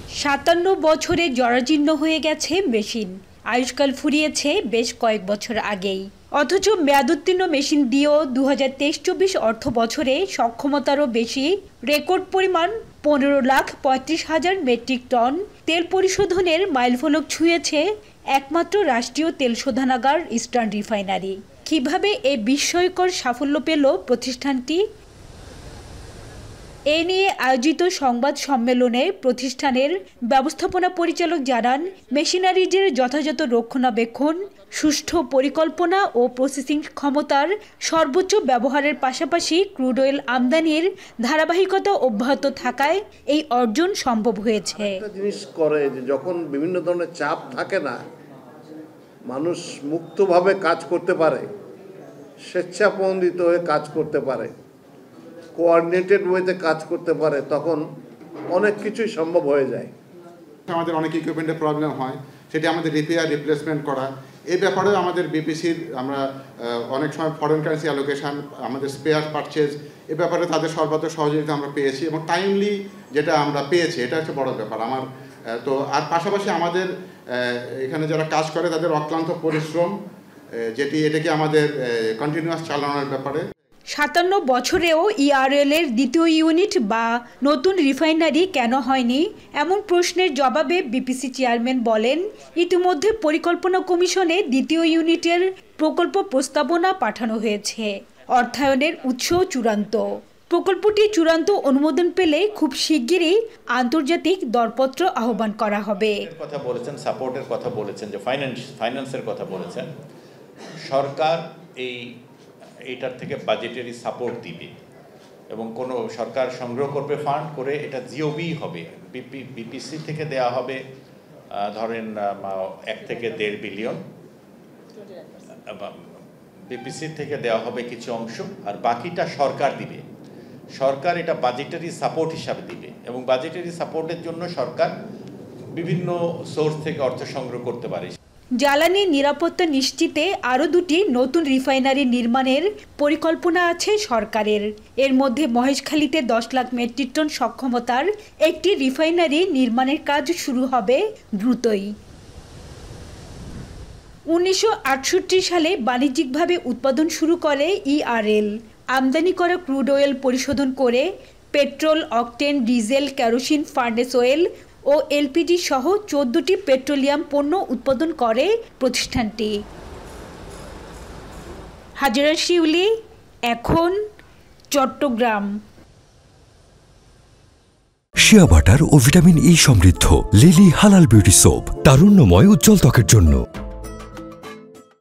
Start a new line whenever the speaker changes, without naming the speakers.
57 বছরে জরাজীর্ণ হয়ে গেছে মেশিন। আয়ুষ্কাল ফুরিয়েছে বেশ কয়েক বছর আগেই। অথচ মেয়াদোত্তীর্ণ মেশিন দিয়েও 2023-24 অর্থ বছরে সক্ষমতারও বেশি রেকর্ড পরিমাণ 15,35,000 মেট্রিক টন তেল পরিশোধনের মাইলফলক ছুঁয়েছে একমাত্র রাষ্ট্রীয় তেল শোধনাগার ইস্টার্ন রিফাইনারি। কিভাবে এই বিস্ময়কর সাফল্য পেল প্রতিষ্ঠানটি? এ নিয়ে আয়োজিত সংবাদ সম্মেলনে প্রতিষ্ঠানের ব্যবস্থাপনা পরিচালক জানান, মেশিনারিজের যথাযথ রক্ষণাবেক্ষণ, সুষ্ঠু পরিকল্পনা ও প্রসেসিং ক্ষমতার সর্বোচ্চ ব্যবহারের পাশাপাশি ক্রুড অয়েল আমদানির ধারাবাহিকতা অব্যাহত থাকায় এই অর্জন সম্ভব হয়েছে।
একটা জিনিস করে যে যখন বিভিন্ন ধরনের চাপ থাকে না, মানুষ মুক্তভাবে কাজ করতে পারে, স্বেচ্ছাপ্রণোদিত হয়ে কাজ করতে পারে, কোঅর্ডিনেটেড ওয়েতে কাজ করতে পারে, তখন অনেক কিছুই সম্ভব হয়ে যায়।
আমাদের অনেক ইকুইপমেন্টের প্রবলেম হয়, সেটি আমাদের রিপেয়ার রিপ্লেসমেন্ট করা, এই ব্যাপারেও আমাদের বিপিসির আমরা অনেক সময় ফরেন কারেন্সি অ্যালোকেশন, আমাদের স্পেয়ার পারচেজ, এ ব্যাপারে তাদের সর্বাত্মক সহযোগিতা আমরা পেয়েছি এবং টাইমলি যেটা আমরা পেয়েছি এটা হচ্ছে বড় ব্যাপার আমার। তো আর পাশাপাশি আমাদের এখানে যারা কাজ করে তাদের অক্লান্ত পরিশ্রম, এটাকে আমাদের কন্টিনিউয়াস চালানোর ব্যাপারে।
57 বছরেও ইআরএল এর দ্বিতীয় ইউনিট বা নতুন রিফাইনারি কেন হয়নি এমন প্রশ্নের জবাবে বিপিসি চেয়ারম্যান বলেন, ইতিমধ্যে পরিকল্পনা কমিশনে দ্বিতীয় ইউনিটের প্রকল্প প্রস্তাবনা পাঠানো হয়েছে। অর্থায়নের উৎস চূড়ান্ত। প্রকল্পটি চূড়ান্ত অনুমোদন পেলে খুব শিগগিরই আন্তর্জাতিক দরপত্র আহ্বান করা হবে।
কথা বলেছেন, সাপোর্টের কথা বলেছেন, যে ফাইন্যান্সের কথা বলেছেন। সরকার এইটার থেকে বাজেটারি সাপোর্ট দিবে এবং কোনো সরকার সংগ্রহ করবে ফান্ড করে, এটা জিওবি হবে, বিপিসি থেকে দেয়া হবে ধরেন 1 থেকে 1.5 বিলিয়ন, বিপিসি থেকে দেওয়া হবে কিছু অংশ, আর বাকিটা সরকার দিবে। সরকার এটা বাজেটারি সাপোর্ট হিসাবে দিবে এবং বাজেটারি সাপোর্টের জন্য সরকার বিভিন্ন সোর্স থেকে অর্থ সংগ্রহ করতে পারে।
জ্বালানি নিরাপত্তা নিশ্চিতে আরও 2টি নতুন রিফাইনারি নির্মাণের পরিকল্পনা আছে সরকারের। এর মধ্যে মহেশখালীতে 10 লাখ মেট্রিক টন সক্ষমতার একটি রিফাইনারি নির্মাণের কাজ শুরু হবে দ্রুতই। 1968 সালে বাণিজ্যিকভাবে উৎপাদন শুরু করে ইআরএল। আমদানি করা ক্রুড অয়েল পরিশোধন করে petrol, octane, diesel, kerosene, furnace oil ও এলপিজি সহ 14টি পেট্রোলিয়াম পণ্য উৎপাদন করে প্রতিষ্ঠানটি। হাজেরা শিউলি, এখন, চট্টগ্রাম।
শিয়া বাটার ও ভিটামিন ই সমৃদ্ধ লিলি হালাল বিউটি সোপ, তারুণ্যময় উজ্জ্বল ত্বকের জন্য।